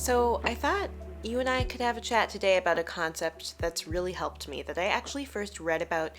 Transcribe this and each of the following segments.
So I thought you and I could have a chat today about a concept that's really helped me that I actually first read about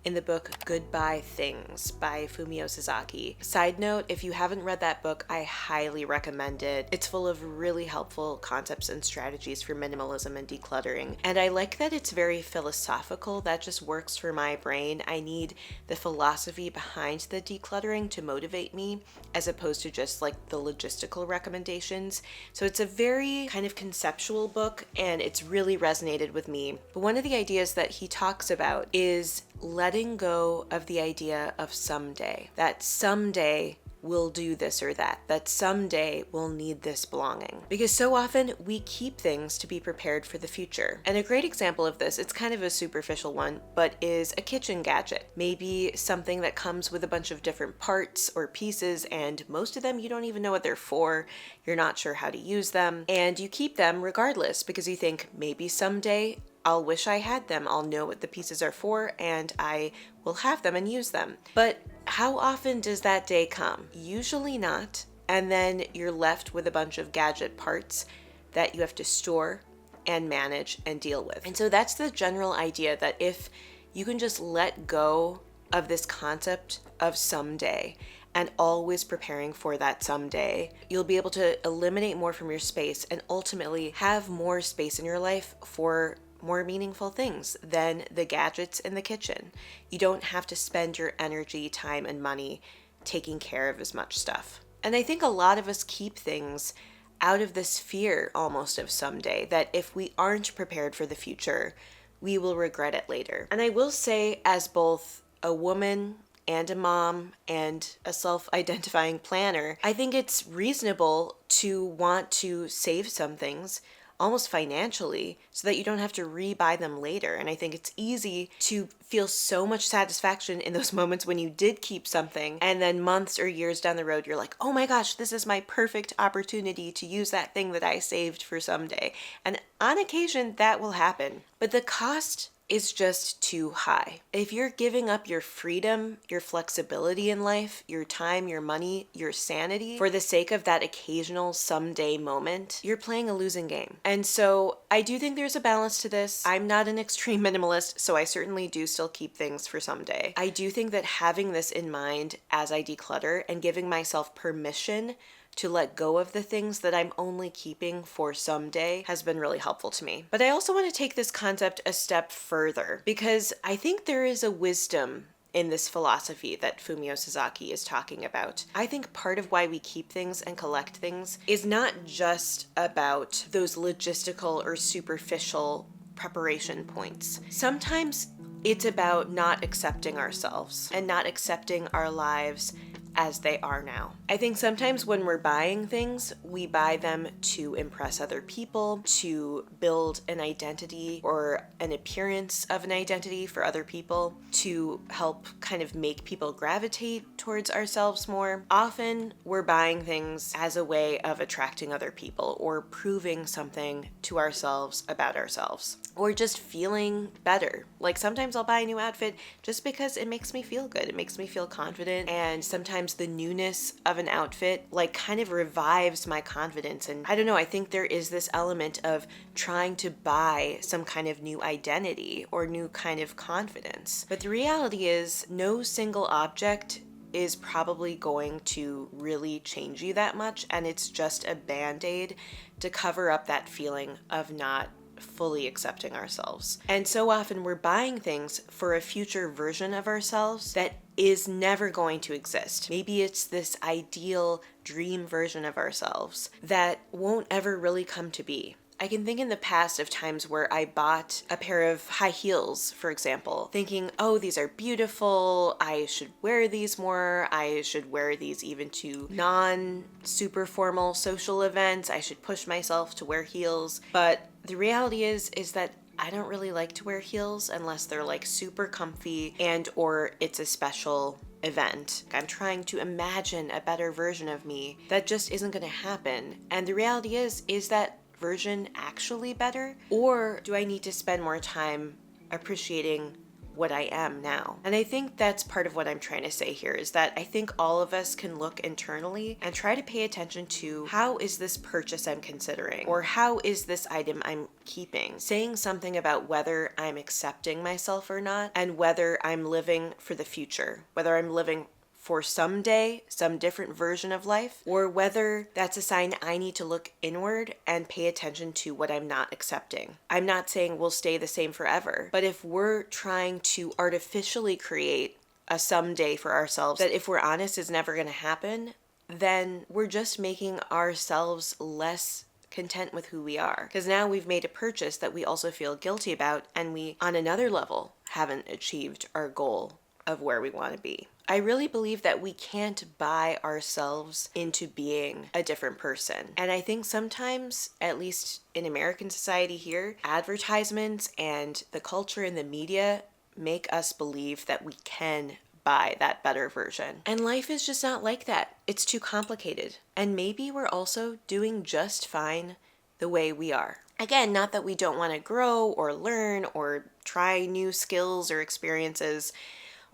in the book Goodbye Things by Fumio Sasaki. Side note, if you haven't read that book, I highly recommend it. It's full of really helpful concepts and strategies for minimalism and decluttering. And I like that it's very philosophical. That just works for my brain. I need the philosophy behind the decluttering to motivate me, as opposed to just like the logistical recommendations. So it's a very kind of conceptual book and it's really resonated with me. But one of the ideas that he talks about is letting go of the idea of someday. That someday we'll do this or that someday we'll need this belonging. Because so often we keep things to be prepared for the future. And a great example of this, it's kind of a superficial one, but is a kitchen gadget. Maybe something that comes with a bunch of different parts or pieces, and most of them you don't even know what they're for. You're not sure how to use them, and you keep them regardless because you think maybe someday I'll wish I had them. I'll know what the pieces are for and I will have them and use them. But how often does that day come? Usually not. And then you're left with a bunch of gadget parts that you have to store and manage and deal with. And so that's the general idea, that if you can just let go of this concept of someday and always preparing for that someday, you'll be able to eliminate more from your space and ultimately have more space in your life for more meaningful things than the gadgets in the kitchen. You don't have to spend your energy, time, and money taking care of as much stuff. And I think a lot of us keep things out of this fear almost of someday, that if we aren't prepared for the future, we will regret it later. And I will say, as both a woman and a mom and a self-identifying planner, I think it's reasonable to want to save some things almost financially so that you don't have to rebuy them later. And I think it's easy to feel so much satisfaction in those moments when you did keep something and then months or years down the road you're like, oh my gosh, this is my perfect opportunity to use that thing that I saved for someday. And on occasion that will happen, but the cost is just too high. If you're giving up your freedom, your flexibility in life, your time, your money, your sanity for the sake of that occasional someday moment, you're playing a losing game. And so I do think there's a balance to this. I'm not an extreme minimalist, so I certainly do still keep things for someday. I do think that having this in mind as I declutter and giving myself permission to let go of the things that I'm only keeping for someday has been really helpful to me. But I also want to take this concept a step further because I think there is a wisdom in this philosophy that Fumio Sasaki is talking about. I think part of why we keep things and collect things is not just about those logistical or superficial preparation points. Sometimes it's about not accepting ourselves and not accepting our lives as they are now. I think sometimes when we're buying things, we buy them to impress other people, to build an identity or an appearance of an identity for other people, to help kind of make people gravitate towards ourselves more. Often we're buying things as a way of attracting other people or proving something to ourselves about ourselves, or just feeling better. Like sometimes I'll buy a new outfit just because it makes me feel good. It makes me feel confident, and sometimes the newness of an outfit like kind of revives my confidence. And I don't know, I think there is this element of trying to buy some kind of new identity or new kind of confidence. But the reality is no single object is probably going to really change you that much, and it's just a band-aid to cover up that feeling of not fully accepting ourselves. And so often we're buying things for a future version of ourselves that is never going to exist. Maybe it's this ideal dream version of ourselves that won't ever really come to be. I can think in the past of times where I bought a pair of high heels, for example, thinking, oh, these are beautiful, I should wear these more, I should wear these even to non-super formal social events, I should push myself to wear heels. But the reality is that I don't really like to wear heels unless they're like super comfy and or it's a special event. I'm trying to imagine a better version of me that just isn't going to happen. And the reality is that version actually better? Or do I need to spend more time appreciating what I am now. And I think that's part of what I'm trying to say here, is that I think all of us can look internally and try to pay attention to, how is this purchase I'm considering, or how is this item I'm keeping saying something about whether I'm accepting myself or not, and whether I'm living for the future, whether I'm living for someday, some different version of life, or whether that's a sign I need to look inward and pay attention to what I'm not accepting. I'm not saying we'll stay the same forever, but if we're trying to artificially create a someday for ourselves that, if we're honest, is never going to happen, then we're just making ourselves less content with who we are. Because now we've made a purchase that we also feel guilty about, and we, on another level, haven't achieved our goal of where we want to be. I really believe that we can't buy ourselves into being a different person. And I think sometimes, at least in American society here, advertisements and the culture and the media make us believe that we can buy that better version. And life is just not like that. It's too complicated. And maybe we're also doing just fine the way we are. Again, not that we don't want to grow or learn or try new skills or experiences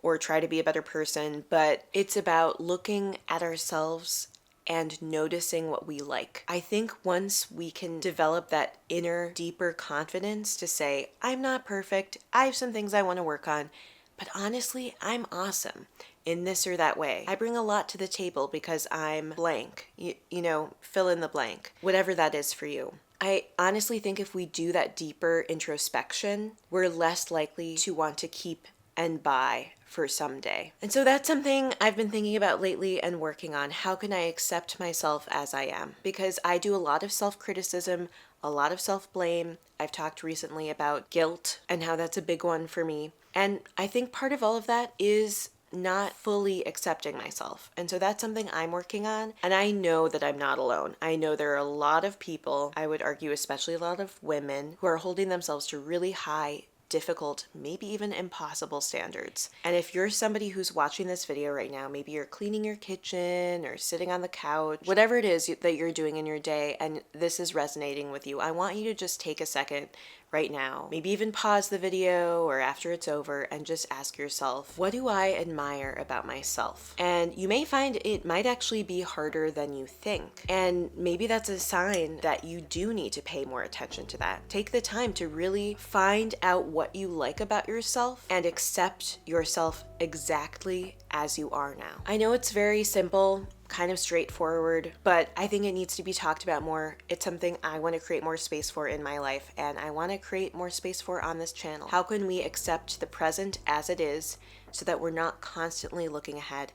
or try to be a better person, but it's about looking at ourselves and noticing what we like. I think once we can develop that inner, deeper confidence to say, I'm not perfect, I have some things I want to work on, but honestly, I'm awesome in this or that way. I bring a lot to the table because I'm blank, you know, fill in the blank, whatever that is for you. I honestly think if we do that deeper introspection, we're less likely to want to keep and buy for someday. And so that's something I've been thinking about lately and working on. How can I accept myself as I am? Because I do a lot of self-criticism, a lot of self-blame. I've talked recently about guilt and how that's a big one for me. And I think part of all of that is not fully accepting myself. And so that's something I'm working on. And I know that I'm not alone. I know there are a lot of people, I would argue especially a lot of women, who are holding themselves to really high, difficult, maybe even impossible standards. And if you're somebody who's watching this video right now, maybe you're cleaning your kitchen or sitting on the couch, whatever it is that you're doing in your day, and this is resonating with you, I want you to just take a second right now, maybe even pause the video or after it's over, and just ask yourself, what do I admire about myself? And you may find it might actually be harder than you think. And maybe that's a sign that you do need to pay more attention to that. Take the time to really find out what you like about yourself and accept yourself exactly as you are now. I know it's very simple, kind of straightforward, but I think it needs to be talked about more. It's something I want to create more space for in my life, and I want to create more space for on this channel. How can we accept the present as it is so that we're not constantly looking ahead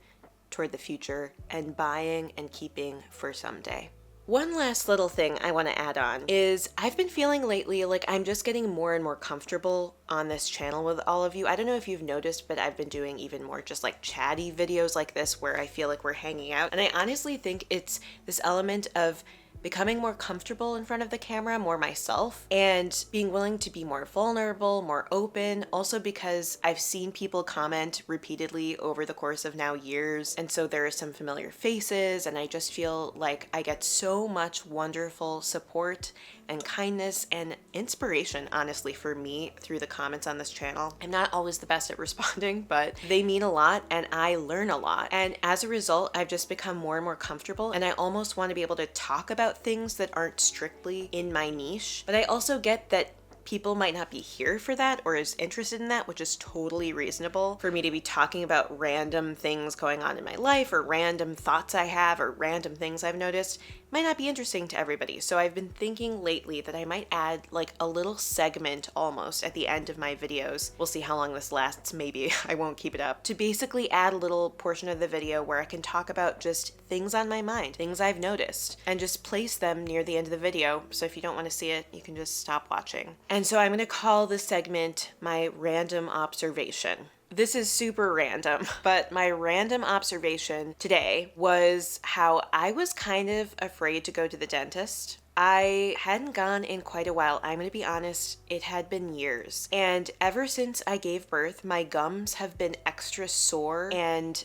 toward the future and buying and keeping for someday? One last little thing I want to add on is I've been feeling lately like I'm just getting more and more comfortable on this channel with all of you. I don't know if you've noticed, but I've been doing even more just like chatty videos like this where I feel like we're hanging out. And I honestly think it's this element of becoming more comfortable in front of the camera, more myself, and being willing to be more vulnerable, more open. Also because I've seen people comment repeatedly over the course of now years, and so there are some familiar faces, and I just feel like I get so much wonderful support and kindness and inspiration, honestly, for me through the comments on this channel. I'm not always the best at responding, but they mean a lot and I learn a lot. And as a result, I've just become more and more comfortable, and I almost want to be able to talk about things that aren't strictly in my niche. But I also get that people might not be here for that or is interested in that, which is totally reasonable for me to be talking about random things going on in my life or random thoughts I have or random things I've noticed. Might not be interesting to everybody. So I've been thinking lately that I might add like a little segment almost at the end of my videos. We'll see how long this lasts. Maybe I won't keep it up. To basically add a little portion of the video where I can talk about just things on my mind, things I've noticed, and just place them near the end of the video. So if you don't want to see it, you can just stop watching. And so I'm going to call this segment my random observation. This is super random, but my random observation today was how I was kind of afraid to go to the dentist. I hadn't gone in quite a while. I'm going to be honest, it had been years. And ever since I gave birth, my gums have been extra sore and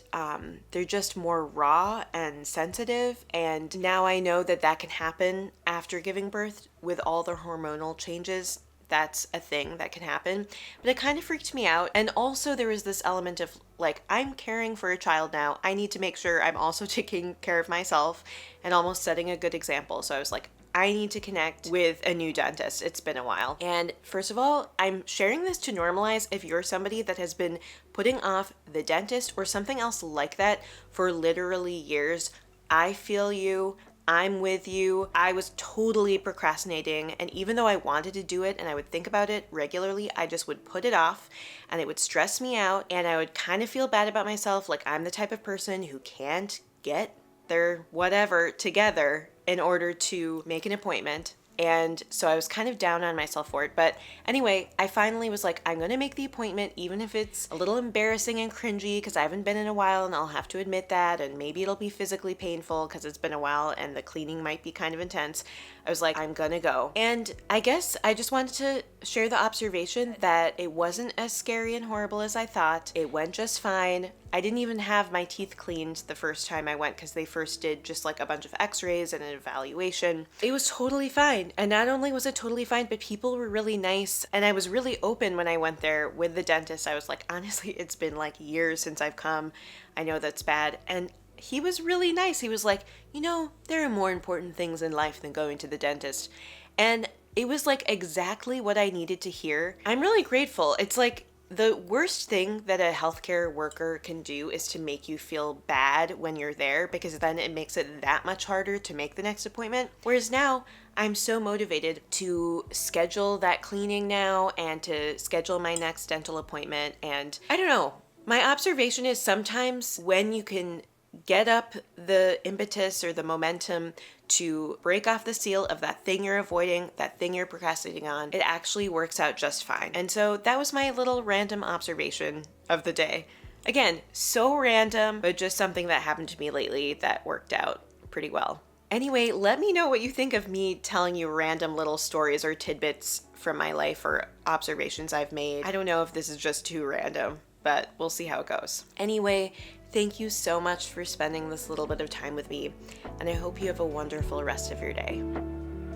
they're just more raw and sensitive. And now I know that that can happen after giving birth with all the hormonal changes that's a thing that can happen, but it kind of freaked me out. And also there was this element of like, I'm caring for a child now. I need to make sure I'm also taking care of myself and almost setting a good example. So I was like, I need to connect with a new dentist. It's been a while. And first of all, I'm sharing this to normalize if you're somebody that has been putting off the dentist or something else like that for literally years. I feel you. I'm with you. I was totally procrastinating, and even though I wanted to do it and I would think about it regularly, I just would put it off and it would stress me out and I would kind of feel bad about myself, like I'm the type of person who can't get their whatever together in order to make an appointment. And so I was kind of down on myself for it. But anyway, I finally was like, I'm going to make the appointment, even if it's a little embarrassing and cringy because I haven't been in a while and I'll have to admit that. And maybe it'll be physically painful because it's been a while and the cleaning might be kind of intense. I was like, I'm going to go. And I guess I just wanted to share the observation that it wasn't as scary and horrible as I thought. It went just fine. I didn't even have my teeth cleaned the first time I went because they first did just like a bunch of x-rays and an evaluation. It was totally fine. And not only was it totally fine, but people were really nice. And I was really open when I went there with the dentist. I was like, honestly, it's been like years since I've come. I know that's bad. And he was really nice. He was like, there are more important things in life than going to the dentist. And it was like exactly what I needed to hear. I'm really grateful. It's like, the worst thing that a healthcare worker can do is to make you feel bad when you're there, because then it makes it that much harder to make the next appointment. Whereas now, I'm so motivated to schedule that cleaning now and to schedule my next dental appointment. And I don't know, my observation is sometimes when you can get up the impetus or the momentum to break off the seal of that thing you're avoiding, that thing you're procrastinating on, it actually works out just fine. And so that was my little random observation of the day. Again, so random, but just something that happened to me lately that worked out pretty well. Anyway, let me know what you think of me telling you random little stories or tidbits from my life or observations I've made. I don't know if this is just too random, but we'll see how it goes. Anyway, thank you so much for spending this little bit of time with me, and I hope you have a wonderful rest of your day.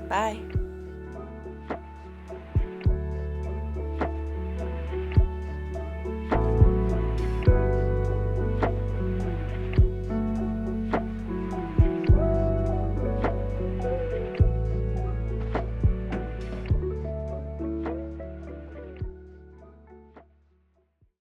Bye.